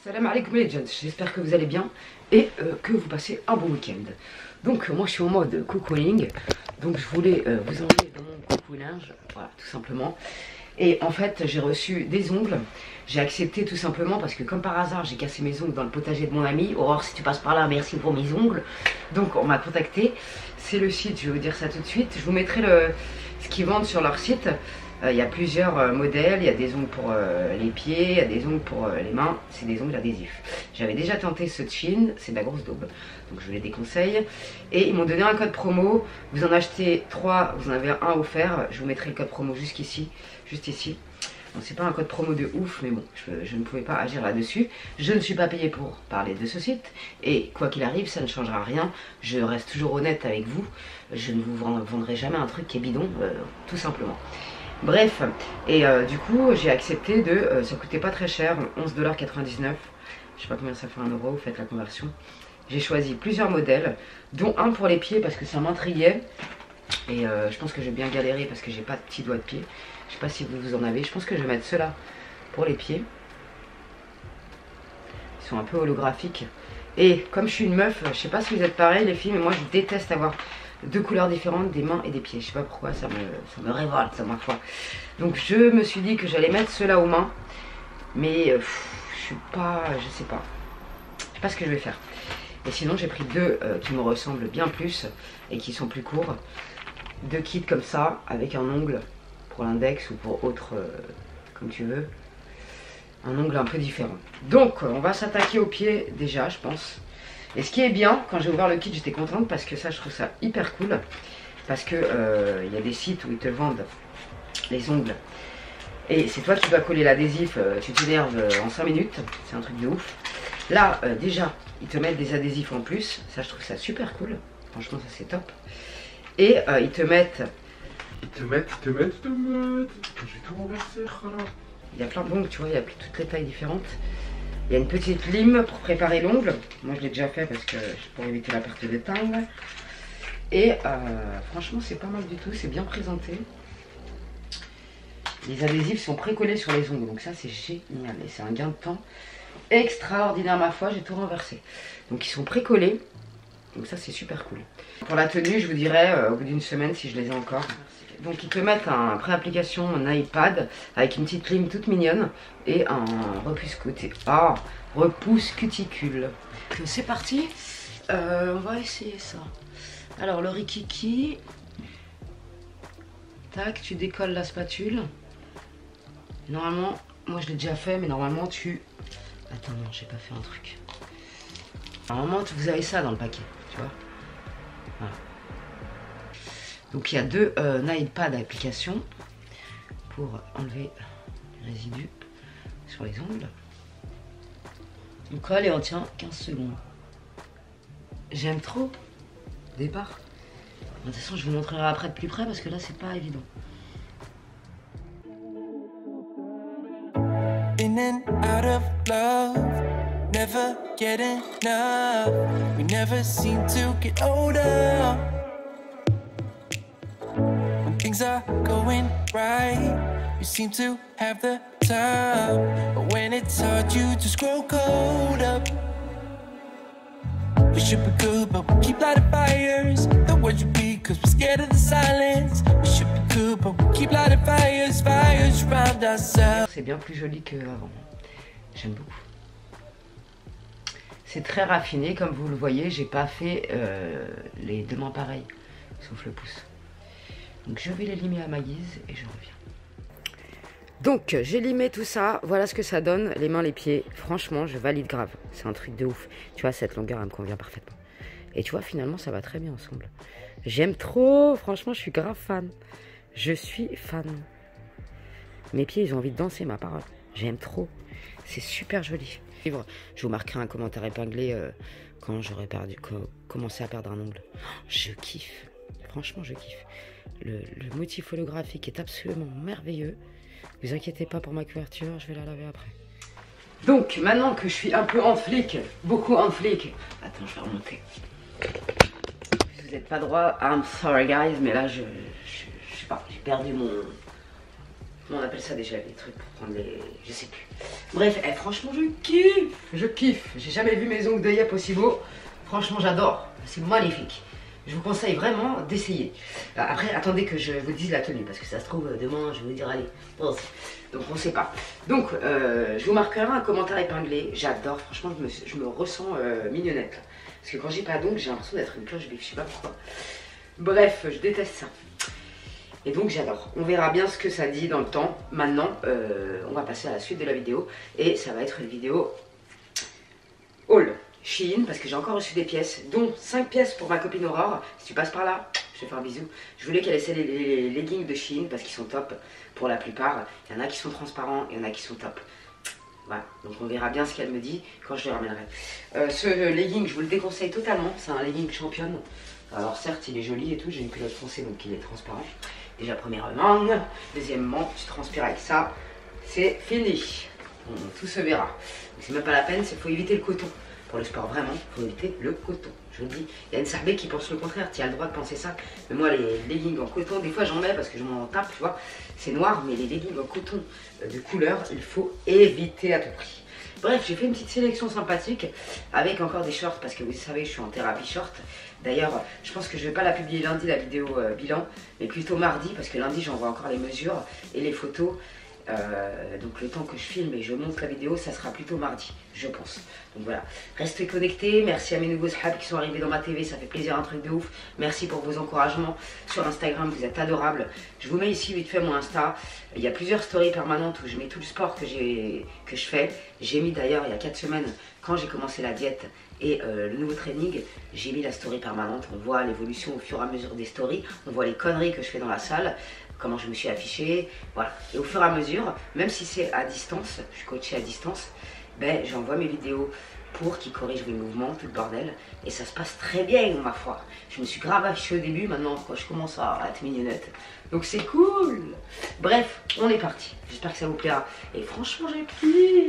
salam alaikum les gens, j'espère que vous allez bien et que vous passez un bon week-end. Donc moi je suis en mode cocooning, donc je voulais vous emmener dans mon cocoonage, voilà tout simplement. Et en fait j'ai reçu des ongles, j'ai accepté tout simplement parce que comme par hasard j'ai cassé mes ongles dans le potager de mon ami. Aurore, si tu passes par là, merci pour mes ongles. Donc on m'a contacté, c'est le site, je vais vous dire ça tout de suite, je vous mettrai ce qu'ils vendent sur leur site. Il y a plusieurs modèles, il y a des ongles pour les pieds, il y a des ongles pour les mains, c'est des ongles adhésifs. J'avais déjà tenté ce de Chine, c'est de la grosse daube, donc je vous les déconseille. Et ils m'ont donné un code promo, vous en achetez 3, vous en avez un offert, je vous mettrai le code promo jusqu'ici, juste ici. Bon, c'est pas un code promo de ouf, mais bon, je ne pouvais pas agir là-dessus. Je ne suis pas payée pour parler de ce site, et quoi qu'il arrive, ça ne changera rien. Je reste toujours honnête avec vous, je ne vous vendrai jamais un truc qui est bidon, tout simplement. Bref, et du coup j'ai accepté ça coûtait pas très cher, 11,99 $, je sais pas combien ça fait 1 €, vous faites la conversion. J'ai choisi plusieurs modèles, dont un pour les pieds parce que ça m'intriguait. Et je pense que j'ai bien galéré parce que j'ai pas de petits doigts de pied. Je sais pas si vous en avez, je pense que je vais mettre ceux-là pour les pieds. Ils sont un peu holographiques. Et comme je suis une meuf, je sais pas si vous êtes pareil les filles, mais moi je déteste avoir deux couleurs différentes des mains et des pieds. Je sais pas pourquoi, ça me révolte, ça, ma foi. Donc je me suis dit que j'allais mettre ceux-là aux mains. Mais je sais pas ce que je vais faire. Et sinon j'ai pris deux qui me ressemblent bien plus et qui sont plus courts. Deux kits comme ça, avec un ongle pour l'index ou pour autre, comme tu veux. Un ongle un peu différent. Donc on va s'attaquer aux pieds déjà, je pense. Et ce qui est bien, quand j'ai ouvert le kit, j'étais contente parce que ça, je trouve ça hyper cool. Parce que y a des sites où ils te vendent les ongles. Et c'est toi qui dois coller l'adhésif, tu t'énerves en 5 minutes. C'est un truc de ouf. Là, déjà, ils te mettent des adhésifs en plus. Ça, je trouve ça super cool. Franchement, ça c'est top. Et ils te mettent... Je vais tout renverser. Il y a plein d'ongles, tu vois, il y a toutes les tailles différentes. Il y a une petite lime pour préparer l'ongle. Moi je l'ai déjà fait parce que pour éviter la perte d'épingle. Et franchement c'est pas mal du tout, c'est bien présenté. Les adhésifs sont précollés sur les ongles, donc ça c'est génial. Et c'est un gain de temps extraordinaire, ma foi, j'ai tout renversé. Donc ils sont précollés, donc ça c'est super cool. Pour la tenue, je vous dirai au bout d'une semaine si je les ai encore. Donc ils te mettent un pré-application, un iPad avec une petite lime toute mignonne et un repousse cuticule. C'est parti, on va essayer ça. Alors le rikiki, tac, tu décolles la spatule. Normalement, moi je l'ai déjà fait, mais normalement tu... Attends, non, j'ai pas fait un truc. Normalement vous avez ça dans le paquet, tu vois. Voilà. Donc il y a deux nail pad applications pour enlever les résidus sur les ongles. Donc là, allez, on tient 15 secondes. J'aime trop. Départ. De toute façon, je vous montrerai après de plus près parce que là, c'est pas évident. In and out of love, never get enough. We never seem to get older. Things are going right, you seem to have the time, but when it's hard you just grow cold up. We should be good but we keep lighting fires. The words repeat cause we're scared of the silence. We should be good but we keep lighting fires, fires around ourselves. C'est bien plus joli qu'avant, j'aime beaucoup. C'est très raffiné comme vous le voyez, j'ai pas fait les deux mains pareilles, sauf le pouce. Donc je vais les limer à ma guise et je reviens. Donc j'ai limé tout ça, voilà ce que ça donne, les mains, les pieds. Franchement, je valide grave, c'est un truc de ouf. Tu vois, cette longueur, elle me convient parfaitement. Et tu vois, finalement, ça va très bien ensemble. J'aime trop, franchement, je suis grave fan. Je suis fan. Mes pieds, ils ont envie de danser, ma parole. J'aime trop, c'est super joli. Je vous marquerai un commentaire épinglé quand j'aurai commencé à perdre un ongle. Je kiffe, franchement, je kiffe. Le motif holographique est absolument merveilleux. Vous inquiétez pas pour ma couverture, je vais la laver après. Donc maintenant que je suis un peu en flic, beaucoup en flic. Attends, je vais remonter. Vous n'êtes pas droit, I'm sorry guys, mais là je sais pas, j'ai perdu mon... comment on appelle ça déjà, les trucs pour prendre les... je sais plus. Bref, franchement je kiffe. Je kiffe. J'ai jamais vu mes ongles de yep aussi beaux. Franchement j'adore. C'est magnifique. Je vous conseille vraiment d'essayer. Après, attendez que je vous dise la tenue, parce que ça se trouve, demain, je vais vous dire, allez, bon, donc on sait pas. Donc, je vous marquerai un commentaire épinglé. J'adore, franchement, je me ressens mignonnette. Là. Parce que quand j'ai pas d'ongles, j'ai l'impression d'être une cloche bif, je sais pas pourquoi. Bref, je déteste ça. Et donc, j'adore. On verra bien ce que ça dit dans le temps. Maintenant, on va passer à la suite de la vidéo. Et ça va être une vidéo haul. Shein, parce que j'ai encore reçu des pièces, dont 5 pièces pour ma copine Aurore. Si tu passes par là, je te fais un bisou. Je voulais qu'elle essaie les leggings de Shein parce qu'ils sont top pour la plupart. Il y en a qui sont transparents, il y en a qui sont top. Voilà, donc on verra bien ce qu'elle me dit quand je le ramènerai. Ce legging, je vous le déconseille totalement. C'est un legging championne. Alors certes, il est joli et tout. J'ai une culotte foncée donc il est transparent. Déjà premièrement, deuxièmement, tu transpires avec ça, c'est fini. Tout se verra. C'est même pas la peine, il faut éviter le coton. Pour le sport, vraiment, il faut éviter le coton. Je vous le dis, il y a une sarbée qui pense le contraire, tu as le droit de penser ça. Mais moi, les leggings en coton, des fois j'en mets parce que je m'en tape, tu vois. C'est noir, mais les leggings en coton de couleur, il faut éviter à tout prix. Bref, j'ai fait une petite sélection sympathique avec encore des shorts parce que vous savez, je suis en thérapie short. D'ailleurs, je pense que je ne vais pas la publier lundi, la vidéo bilan, mais plutôt mardi parce que lundi, j'envoie encore les mesures et les photos. Donc le temps que je filme et je monte la vidéo, ça sera plutôt mardi, je pense. Donc voilà, restez connectés, merci à mes nouveaux sahabs qui sont arrivés dans ma TV, ça fait plaisir, un truc de ouf. Merci pour vos encouragements sur Instagram, vous êtes adorables. Je vous mets ici vite fait mon Insta. Il y a plusieurs stories permanentes où je mets tout le sport que je fais. J'ai mis d'ailleurs il y a 4 semaines, quand j'ai commencé la diète et le nouveau training, j'ai mis la story permanente. On voit l'évolution au fur et à mesure des stories, on voit les conneries que je fais dans la salle, comment je me suis affichée, voilà. Et au fur et à mesure, même si c'est à distance, je suis coachée à distance, ben j'envoie mes vidéos pour qu'ils corrigent mes mouvements, tout le bordel. Et ça se passe très bien, ma foi. Je me suis grave affichée au début, maintenant quand je commence à être mignonnette. Donc c'est cool. Bref, on est parti. J'espère que ça vous plaira. Et franchement, j'ai kiffé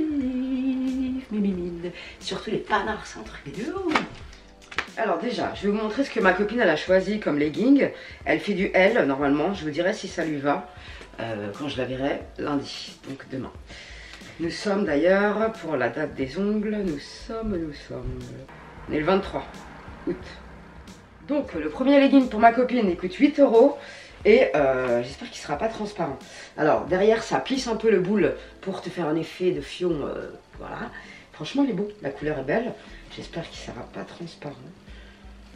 mes mimines. Surtout les panards, c'est un truc de ouf. Alors déjà, je vais vous montrer ce que ma copine elle a choisi comme legging. Elle fait du L normalement, je vous dirai si ça lui va quand je la verrai lundi, donc demain. Nous sommes d'ailleurs, pour la date des ongles, nous sommes, on est le 23 août. Donc le premier legging pour ma copine, il coûte 8 € et j'espère qu'il ne sera pas transparent. Alors derrière ça plisse un peu le boule pour te faire un effet de fion, voilà. Franchement il est beau, la couleur est belle, j'espère qu'il ne sera pas transparent.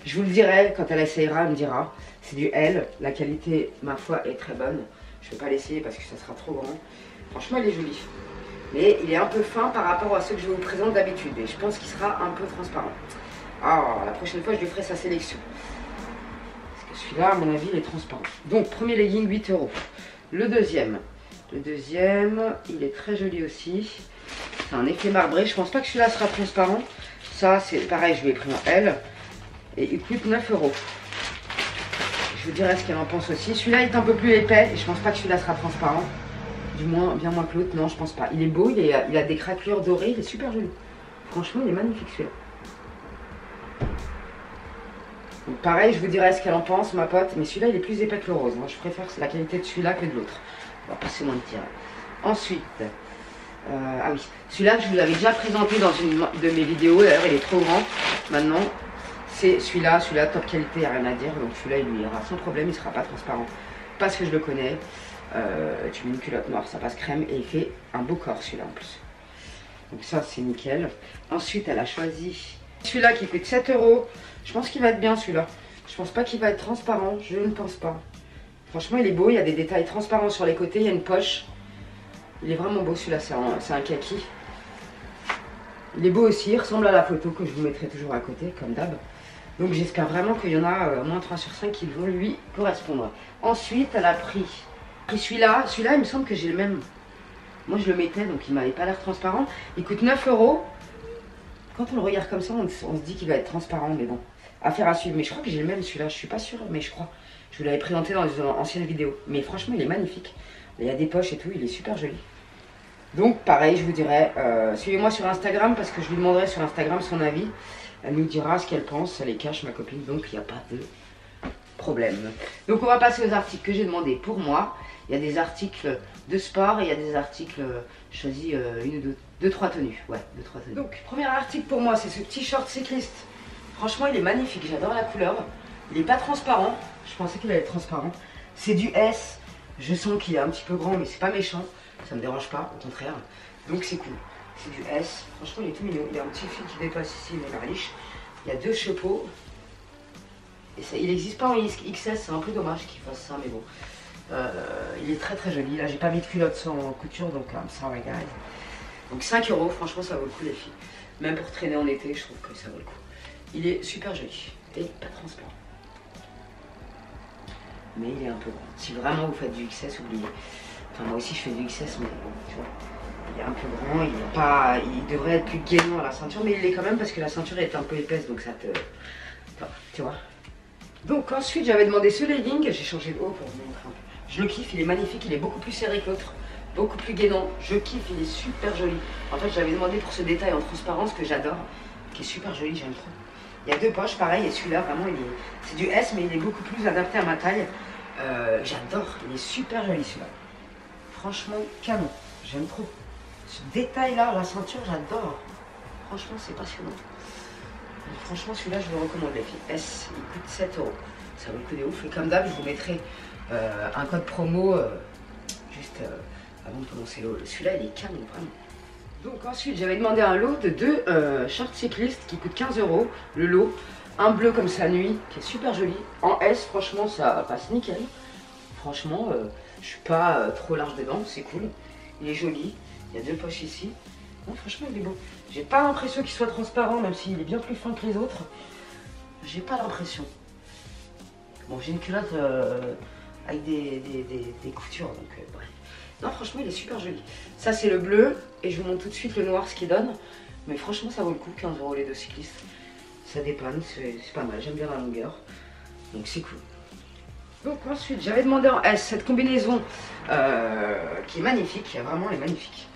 Je vous le dirai, quand elle essayera, elle me dira. C'est du L, la qualité, ma foi, est très bonne. Je ne vais pas l'essayer parce que ça sera trop grand. Franchement, il est joli. Mais il est un peu fin par rapport à ceux que je vous présente d'habitude. Et je pense qu'il sera un peu transparent. Ah, la prochaine fois, je lui ferai sa sélection. Parce que celui-là, à mon avis, il est transparent. Donc, premier legging, 8 €. Le deuxième, il est très joli aussi. C'est un effet marbré. Je pense pas que celui-là sera transparent. Ça, c'est pareil, je lui ai pris en L. Et il coûte 9 €. Je vous dirai ce qu'elle en pense aussi. Celui-là est un peu plus épais et je pense pas que celui-là sera transparent. Du moins, bien moins que l'autre. Non, je pense pas. Il est beau, il a des craquelures dorées, il est super joli. Franchement, il est magnifique celui-là. Donc pareil, je vous dirai ce qu'elle en pense, ma pote. Mais celui-là, il est plus épais que le rose. Moi, je préfère la qualité de celui-là que de l'autre. On va passer moins de tir. Ensuite, ah oui, celui-là, je vous l'avais déjà présenté dans une de mes vidéos. D'ailleurs, il est trop grand. Maintenant, c'est celui-là, top qualité, il n'y a rien à dire. Donc celui-là, il lui ira sans problème, il ne sera pas transparent. Parce que je le connais. Tu mets une culotte noire, ça passe crème. Et il fait un beau corps, celui-là en plus. Donc ça, c'est nickel. Ensuite, elle a choisi celui-là qui coûte 7 €. Je pense qu'il va être bien, celui-là. Je pense pas qu'il va être transparent, je ne pense pas. Franchement, il est beau, il y a des détails transparents sur les côtés, il y a une poche. Il est vraiment beau, celui-là, c'est un kaki. Il est beau aussi, il ressemble à la photo que je vous mettrai toujours à côté, comme d'hab. Donc j'espère vraiment qu'il y en a au moins 3 sur 5 qui vont lui correspondre. Ensuite, elle a pris celui-là. Celui-là, il me semble que j'ai le même. Moi, je le mettais, donc il m'avait pas l'air transparent. Il coûte 9 €. Quand on le regarde comme ça, on se dit qu'il va être transparent, mais bon, affaire à suivre. Mais je crois que j'ai le même, celui-là, je suis pas sûre, mais je crois. Je vous l'avais présenté dans une ancienne vidéo. Mais franchement, il est magnifique. Il y a des poches et tout, il est super joli. Donc pareil, je vous dirai, suivez-moi sur Instagram parce que je lui demanderai sur Instagram son avis. Elle nous dira ce qu'elle pense, elle les cache ma copine, donc il n'y a pas de problème. Donc on va passer aux articles que j'ai demandé pour moi. Il y a des articles de sport et il y a des articles choisis, une ou deux, trois tenues. Ouais, 2-3 tenues. Donc, premier article pour moi, c'est ce petit short cycliste. Franchement, il est magnifique, j'adore la couleur. Il n'est pas transparent, je pensais qu'il allait être transparent. C'est du S, je sens qu'il est un petit peu grand, mais c'est pas méchant. Ça me dérange pas, au contraire. Donc c'est cool. C'est du S, franchement il est tout mignon. Il y a un petit fil qui dépasse ici, mais la riche. Il y a 2 chapeaux. Et ça, il n'existe pas en XS, c'est un peu dommage qu'il fasse ça, mais bon. Il est très très joli. Là j'ai pas mis de culotte sans couture, donc I'm sorry guys. Donc 5 €, franchement ça vaut le coup les filles. Même pour traîner en été, je trouve que ça vaut le coup. Il est super joli et pas transparent. Mais il est un peu grand. Si vraiment vous faites du XS, oubliez. Enfin moi aussi je fais du XS, mais bon, tu vois. Il est un peu grand, il devrait être plus gainant à la ceinture, mais il l'est quand même parce que la ceinture est un peu épaisse, donc ça te... Enfin, tu vois. Donc ensuite j'avais demandé ce legging, j'ai changé de haut pour vous montrer un peu. Je le kiffe, il est magnifique, il est beaucoup plus serré que l'autre, beaucoup plus gainant. Je kiffe, il est super joli. En fait j'avais demandé pour ce détail en transparence que j'adore, qui est super joli, j'aime trop. Il y a 2 poches, pareil, et celui-là vraiment c'est du S, mais il est beaucoup plus adapté à ma taille. J'adore, il est super joli celui-là. Franchement, canon, j'aime trop. Ce détail-là, la ceinture, j'adore. Franchement, c'est passionnant. Donc, franchement, celui-là, je le recommande, les filles. S, il coûte 7 €. Ça vaut le coup de ouf. Et comme d'hab, je vous mettrai un code promo juste avant de commencer le haul. Celui-là, il est canon, vraiment. Donc ensuite, j'avais demandé un lot de 2 shorts cyclistes qui coûtent 15 €. Le lot, un bleu comme ça nuit, qui est super joli. En S, franchement, ça passe nickel. Franchement, je suis pas trop large dedans, c'est cool. Il est joli. Il y a 2 poches ici. Non, franchement, il est beau. J'ai pas l'impression qu'il soit transparent, même s'il est bien plus fin que les autres. J'ai pas l'impression. Bon, j'ai une culotte avec des coutures, donc bref. Non, franchement, il est super joli. Ça, c'est le bleu, et je vous montre tout de suite le noir, ce qu'il donne. Mais franchement, ça vaut le coup, 15 € les 2 cyclistes. Ça dépanne, c'est pas mal. J'aime bien la longueur, donc c'est cool. Donc ensuite, j'avais demandé en S cette combinaison qui est magnifique. Vraiment, elle est magnifique.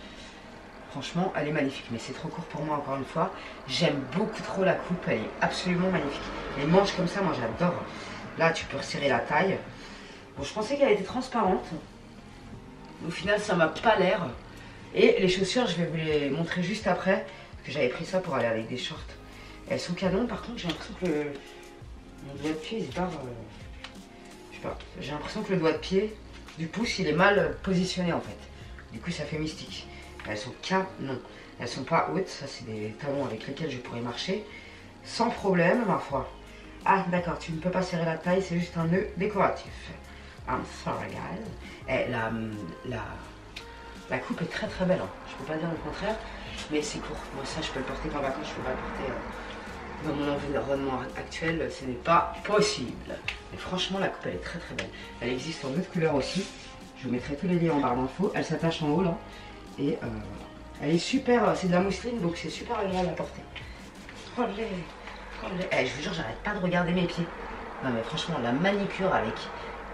Franchement, elle est magnifique, mais c'est trop court pour moi encore une fois. J'aime beaucoup trop la coupe, elle est absolument magnifique. Les manches comme ça, moi j'adore. Là, tu peux resserrer la taille. Bon, je pensais qu'elle était transparente. Au final, ça m'a pas l'air. Et les chaussures, je vais vous les montrer juste après. Parce que j'avais pris ça pour aller avec des shorts. Elles sont canon, par contre, j'ai l'impression que mon doigt de pied, il se barre. Je sais pas, j'ai l'impression que le doigt de pied du pouce, il est mal positionné en fait. Du coup, ça fait mystique. Elles sont canon. Elles sont pas hautes, ça c'est des talons avec lesquels je pourrais marcher sans problème, ma foi. Ah d'accord, tu ne peux pas serrer la taille, c'est juste un nœud décoratif. I'm sorry guys. Et la coupe est très très belle, hein. Je peux pas dire le contraire, mais c'est court. Moi ça je peux le porter qu'en vacances, je peux pas le porter dans mon environnement actuel, ce n'est pas possible. Mais franchement la coupe elle est très très belle. Elle existe en d'autres couleurs aussi. Je vous mettrai tous les liens en barre d'infos. Elle s'attache en haut là. Et elle est super, c'est de la mousseline donc c'est super agréable à porter. Eh, je vous jure, j'arrête pas de regarder mes pieds. Non mais franchement, la manicure avec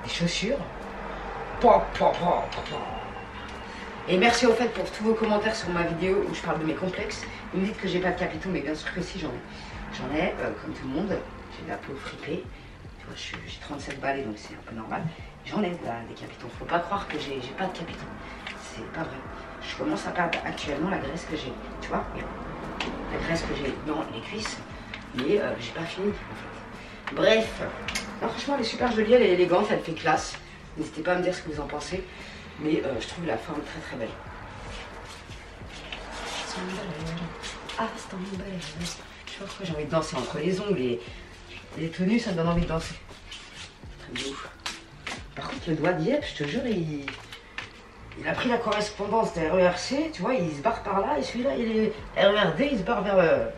des chaussures. Et merci au fait pour tous vos commentaires sur ma vidéo où je parle de mes complexes. Vous me dites que j'ai pas de capitaux, mais bien sûr que si, j'en ai. J'en ai, comme tout le monde. J'ai de la peau fripée. Tu vois, j'ai 37 balais donc c'est un peu normal. J'en ai là, des capitaux. Faut pas croire que j'ai pas de capitaux. C'est pas vrai. Je commence à perdre actuellement la graisse que j'ai. Tu vois, la graisse que j'ai dans les cuisses. Mais j'ai pas fini en fait. Bref. Non, franchement, elle est super jolie, elle est élégante, elle fait classe. N'hésitez pas à me dire ce que vous en pensez. Mais je trouve la forme très très belle. Ah, c'est une belle. Je sais pas pourquoi j'ai envie de danser entre les ongles et les tenues, ça me donne envie de danser. C'est très ouf. Par contre, le doigt d'Yep, je te jure, il a pris la correspondance des RERC, tu vois, il se barre par là, et celui-là, il est RERD, il se barre vers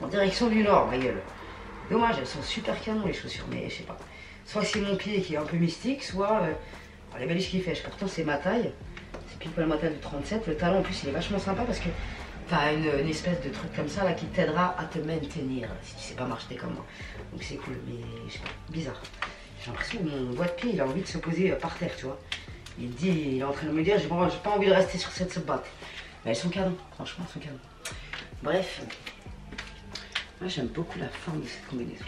en direction du nord, ma gueule. Dommage, elles sont super canon les chaussures, mais je sais pas. Soit c'est mon pied qui est un peu mystique, soit les balises qu'il fait. Pourtant, c'est ma taille, c'est pile poil ma taille de 37. Le talon en plus, il est vachement sympa parce que t'as une espèce de truc comme ça là qui t'aidera à te maintenir si tu sais pas marcher comme moi. Donc c'est cool, mais je sais pas, bizarre. J'ai l'impression que mon doigt de pied, il a envie de se poser par terre, tu vois. Il est en train de me dire, j'ai pas envie de rester sur cette botte. Mais elles sont canon, franchement, elles sont canon. Bref, moi j'aime beaucoup la forme de cette combinaison.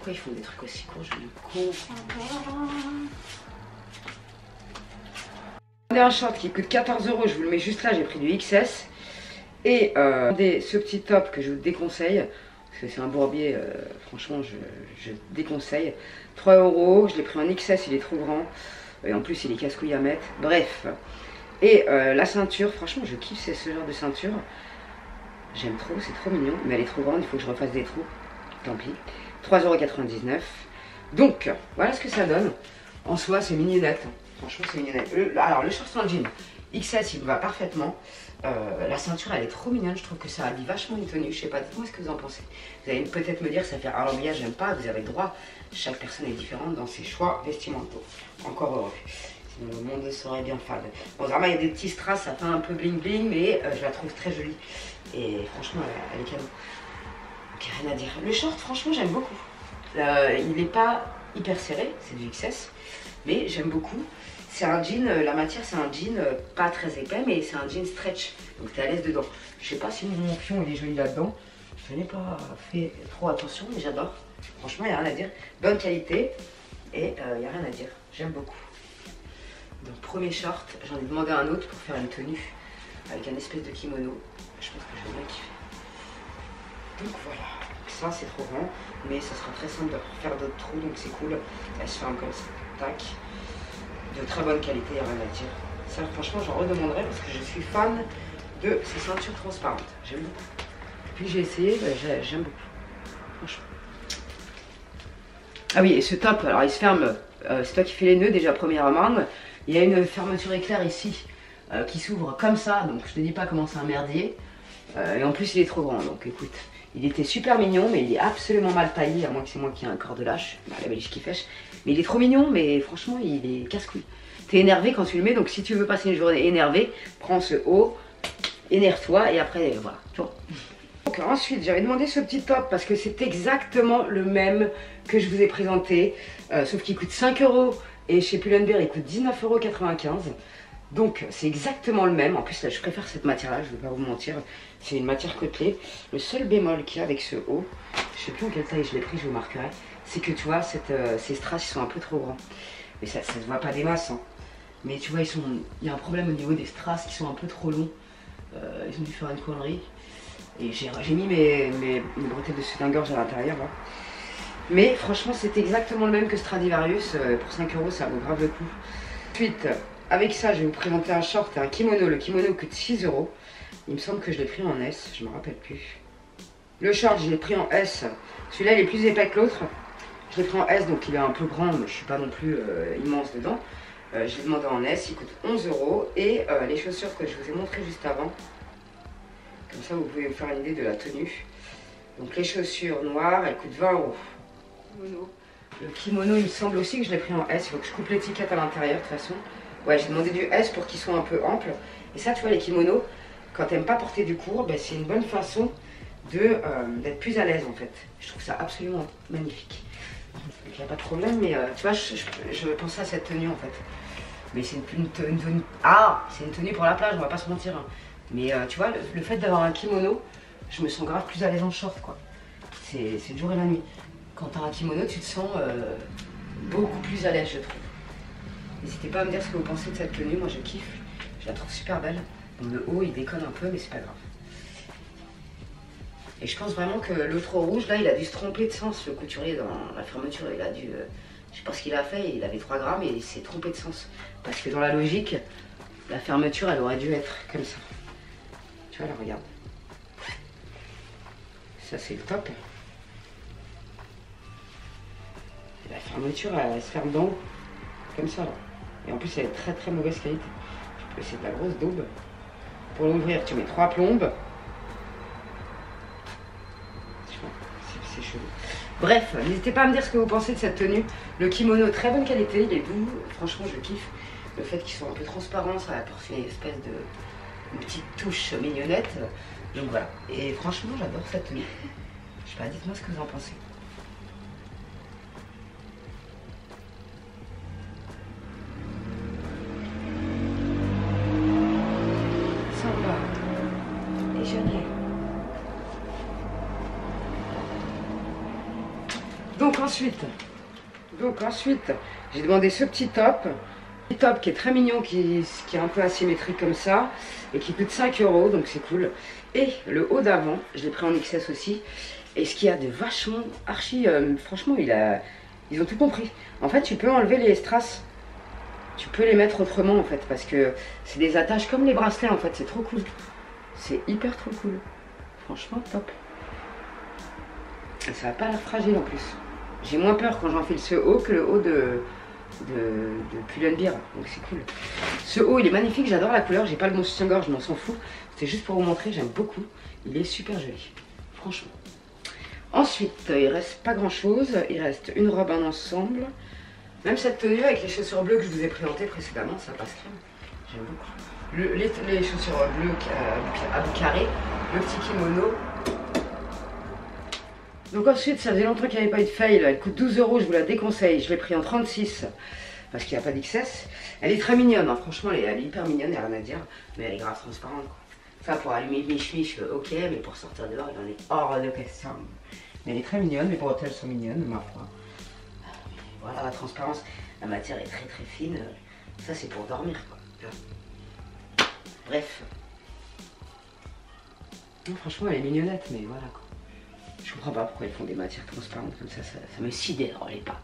Pourquoi ils font des trucs aussi courts? Je ne comprends pas. Un short qui coûte 14 €, je vous le mets juste là, j'ai pris du XS. Et ce petit top que je vous déconseille, parce que c'est un bourbier, franchement je déconseille. 3 €, je l'ai pris en XS, il est trop grand. Et en plus il est casse-couille à mettre. Bref. Et la ceinture, franchement je kiffe ce genre de ceinture. J'aime trop, c'est trop mignon. Mais elle est trop grande, il faut que je refasse des trous. Tant pis. 3,99 €. Donc, voilà ce que ça donne. En soi, c'est mignonnette. Franchement, c'est mignonnette. Alors, le short en jean XS, il me va parfaitement. La ceinture, elle est trop mignonne. Je trouve que ça habille vachement une tenue. Je sais pas, dites-moi ce que vous en pensez. Vous allez peut-être me dire, ça fait un langage, j'aime pas. Vous avez le droit. Chaque personne est différente dans ses choix vestimentaux. Encore heureux. Sinon, le monde serait bien fade. Bon, vraiment, il y a des petits strass, ça fait un peu bling bling, mais je la trouve très jolie. Et franchement, elle est cadeau. Donc, rien à dire. Le short, franchement, j'aime beaucoup. Il n'est pas hyper serré, c'est du XS, mais j'aime beaucoup. C'est un jean, la matière, c'est un jean pas très épais, mais c'est un jean stretch. Donc, tu es à l'aise dedans. Je sais pas si mon fion, il est joli là-dedans. Je n'ai pas fait trop attention, mais j'adore. Franchement, il n'y a rien à dire. Bonne qualité, et il n'y a rien à dire. J'aime beaucoup. Donc, premier short, j'en ai demandé un autre pour faire une tenue avec un espèce de kimono. Je pense que je vais bien kiffer. Donc voilà, ça c'est trop grand, mais ça sera très simple de faire d'autres trous, donc c'est cool. Elle se ferme comme ça, tac. De très bonne qualité, il n'y a rien à dire. Ça franchement j'en redemanderai parce que je suis fan de ces ceintures transparentes. J'aime beaucoup. Puis j'ai essayé, j'aime beaucoup. Franchement. Ah oui, et ce top, alors il se ferme, c'est toi qui fais les nœuds déjà, première amende. Il y a une fermeture éclair ici qui s'ouvre comme ça, donc je te dis pas comment c'est un merdier. Et en plus il est trop grand, donc écoute, il était super mignon, mais il est absolument mal taillé, à moins que c'est moi qui ai un corps de lâche, bah, la beliche qui fêche. Mais il est trop mignon, mais franchement il est casse-couille. T'es énervé quand tu le mets, donc si tu veux passer une journée énervée, prends ce haut, énerve-toi et après voilà, tu vois. Donc ensuite j'avais demandé ce petit top parce que c'est exactement le même que je vous ai présenté, sauf qu'il coûte 5 € et chez Pull&Bear il coûte 19,95 €. Donc c'est exactement le même. En plus là je préfère cette matière là, je ne vais pas vous mentir. C'est une matière côtelée. Le seul bémol qu'il y a avec ce haut, je sais plus en quelle taille je l'ai pris, je vous marquerai, c'est que tu vois ces strass ils sont un peu trop grands. Mais ça se voit pas des masses hein. Mais tu vois il y a un problème au niveau des strass qui sont un peu trop longs. Ils ont dû faire une connerie. Et j'ai mis mes bretelles de soutien-gorge à l'intérieur là. Mais franchement c'est exactement le même que Stradivarius. Pour 5 € ça vaut grave le coup. Ensuite avec ça je vais vous présenter un short et un kimono. Le kimono coûte 6 €. Il me semble que je l'ai pris en S, je me rappelle plus. Le short je l'ai pris en S. Celui-là il est plus épais que l'autre. Je l'ai pris en S donc il est un peu grand mais je suis pas non plus immense dedans. Je l'ai demandé en S, il coûte 11 €. Et les chaussures que je vous ai montrées juste avant. Comme ça vous pouvez vous faire une idée de la tenue. Donc les chaussures noires elles coûtent 20 €. Le kimono il me semble aussi que je l'ai pris en S. Il faut que je coupe l'étiquette à l'intérieur de toute façon. Ouais j'ai demandé du S pour qu'il soit un peu ample. Et ça tu vois les kimonos, quand t'aimes pas porter du court, ben, c'est une bonne façon d'être plus à l'aise en fait. Je trouve ça absolument magnifique. Il n'y a pas de problème mais tu vois je pensais à cette tenue en fait. Mais c'est une tenue. Ah c'est une tenue pour la plage, on va pas se mentir. Hein. Mais tu vois le fait d'avoir un kimono, je me sens grave plus à l'aise en short quoi. C'est le jour et la nuit. Quand t'as un kimono tu te sens beaucoup plus à l'aise je trouve. N'hésitez pas à me dire ce que vous pensez de cette tenue, moi je kiffe. Je la trouve super belle. Donc le haut il déconne un peu mais c'est pas grave. Et je pense vraiment que l'autre rouge là il a dû se tromper de sens, le couturier dans la fermeture. Il a dû, je sais pas ce qu'il a fait, il avait 3 grammes et il s'est trompé de sens. Parce que dans la logique, la fermeture elle aurait dû être comme ça. Tu vois là regarde. Ça c'est le top. Et la fermeture elle se ferme d'en haut. Comme ça là. Et en plus elle est très mauvaise qualité. C'est de la grosse daube. Pour l'ouvrir, tu mets 3 plombes. C'est chelou. Bref, n'hésitez pas à me dire ce que vous pensez de cette tenue. Le kimono, très bonne qualité, il est doux. Franchement, je kiffe. Le fait qu'il soit un peu transparent, ça apporte une espèce de petite touche mignonnette. Donc voilà. Et franchement, j'adore cette tenue. Je sais pas, dites-moi ce que vous en pensez. Donc ensuite, j'ai demandé ce petit top. Petit top qui est très mignon, qui est un peu asymétrique comme ça. Et qui coûte 5 €, donc c'est cool. Et le haut d'avant, je l'ai pris en XS aussi. Et ce qu'il y a de vachement archi, franchement, ils ont tout compris. En fait, tu peux enlever les strass. Tu peux les mettre autrement en fait, parce que c'est des attaches comme les bracelets en fait, c'est trop cool. C'est hyper trop cool. Franchement, top. Et ça va pas l'air fragile en plus. J'ai moins peur quand j'enfile ce haut que le haut de Pull&Bear, donc c'est cool. Ce haut, il est magnifique, j'adore la couleur. J'ai pas le bon soutien-gorge, je m'en s'en fout. C'est juste pour vous montrer, j'aime beaucoup. Il est super joli, franchement. Ensuite, il reste pas grand chose. Il reste une robe en ensemble. Même cette tenue avec les chaussures bleues que je vous ai présentées précédemment, ça passe crème. J'aime beaucoup. Les chaussures bleues à bout carré, le petit kimono. Donc ensuite, ça faisait longtemps qu'il n'y avait pas eu de fail. Elle coûte 12 €, je vous la déconseille. Je l'ai pris en 36 parce qu'il n'y a pas d'XS. Elle est très mignonne, hein. Franchement, elle est hyper mignonne, il n'y a rien à dire. Mais elle est grave transparente, quoi. Ça, pour allumer Mich, ok, mais pour sortir dehors, il en est hors de question. Mais elle est très mignonne, mes bretelles sont mignonnes, ma foi. Voilà, la transparence, la matière est très très fine. Ça, c'est pour dormir, quoi. Bref. Non, franchement, elle est mignonnette, mais voilà, quoi. Je comprends pas pourquoi ils font des matières transparentes comme ça, ça me sidère les pattes.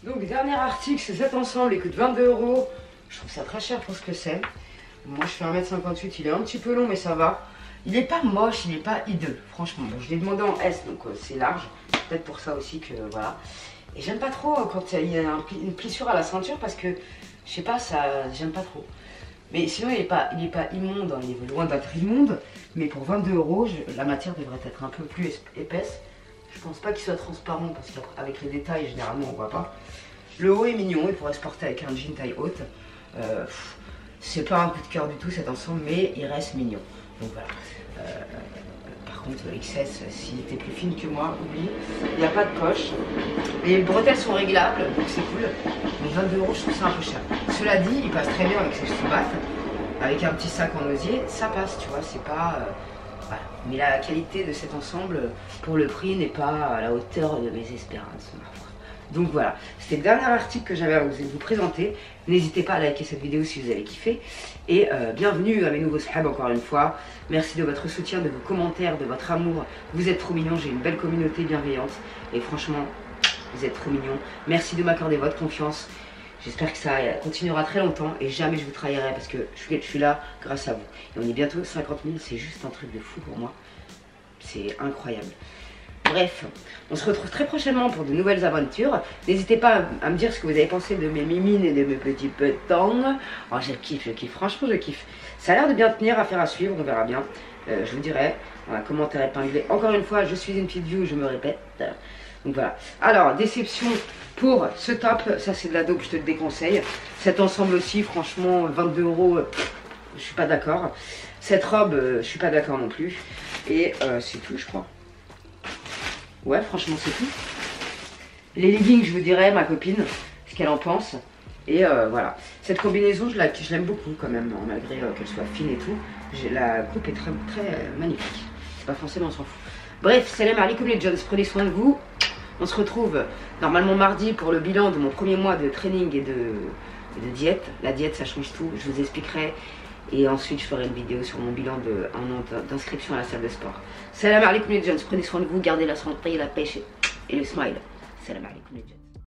Donc, dernier article, c'est cet ensemble, il coûte 22 €. Je trouve ça très cher pour ce que c'est. Moi, je fais 1,58 m, il est un petit peu long, mais ça va. Il est pas moche, il est pas hideux, franchement. Bon, je l'ai demandé en S, donc c'est large. Peut-être pour ça aussi que, voilà. Et j'aime pas trop quand il y a une plissure à la ceinture parce que, je sais pas, ça, j'aime pas trop. Mais sinon, il est pas immonde, hein, il est loin d'être immonde. Mais pour 22 €, la matière devrait être un peu plus épaisse. Je pense pas qu'il soit transparent parce qu'avec les détails, généralement, on voit pas. Le haut est mignon, il pourrait se porter avec un jean taille haute. C'est pas un coup de cœur du tout cet ensemble, mais il reste mignon. Donc voilà. Par contre, XS, s'il était plus fine que moi, oublie. Il n'y a pas de poche. Les bretelles sont réglables, donc c'est cool. Mais 22 €, je trouve ça un peu cher. Cela dit, il passe très bien avec ses sous-battes. Avec un petit sac en osier, ça passe, tu vois, c'est pas... voilà. Mais la qualité de cet ensemble, pour le prix, n'est pas à la hauteur de mes espérances, ma foi. Donc voilà, c'était le dernier article que j'avais à vous présenter. N'hésitez pas à liker cette vidéo si vous avez kiffé. Et bienvenue à mes nouveaux subs encore une fois. Merci de votre soutien, de vos commentaires, de votre amour. Vous êtes trop mignons, j'ai une belle communauté bienveillante. Et franchement, vous êtes trop mignons. Merci de m'accorder votre confiance. J'espère que ça continuera très longtemps et jamais je vous trahirai parce que je suis là grâce à vous. Et on est bientôt 50 000, c'est juste un truc de fou pour moi. C'est incroyable. Bref, on se retrouve très prochainement pour de nouvelles aventures. N'hésitez pas à me dire ce que vous avez pensé de mes mimines et de mes petits petons. Oh, je kiffe, franchement je kiffe. Ça a l'air de bien tenir, à faire à suivre, on verra bien. Je vous dirai, voilà, commentaire épinglé. Encore une fois, je suis une petite view, je me répète. Donc voilà. Alors, déception pour ce top, ça c'est de la dope, je te le déconseille. Cet ensemble aussi, franchement, 22 €, je suis pas d'accord. Cette robe, je suis pas d'accord non plus. Et c'est tout, je crois. Ouais, franchement, c'est tout. Les leggings, je vous dirai, ma copine, ce qu'elle en pense. Et voilà. Cette combinaison, je l'aime beaucoup quand même, malgré qu'elle soit fine et tout. La coupe est très, très magnifique. C'est pas forcément, on s'en fout. Bref, salam alaikum les Jones, prenez soin de vous. On se retrouve normalement mardi pour le bilan de mon premier mois de training et de diète. La diète, ça change tout, je vous expliquerai. Et ensuite, je ferai une vidéo sur mon bilan de un an d'inscription à la salle de sport. Salam alaikum les Jones, prenez soin de vous, gardez la santé, la pêche et le smile. Salam alaikum les Jones.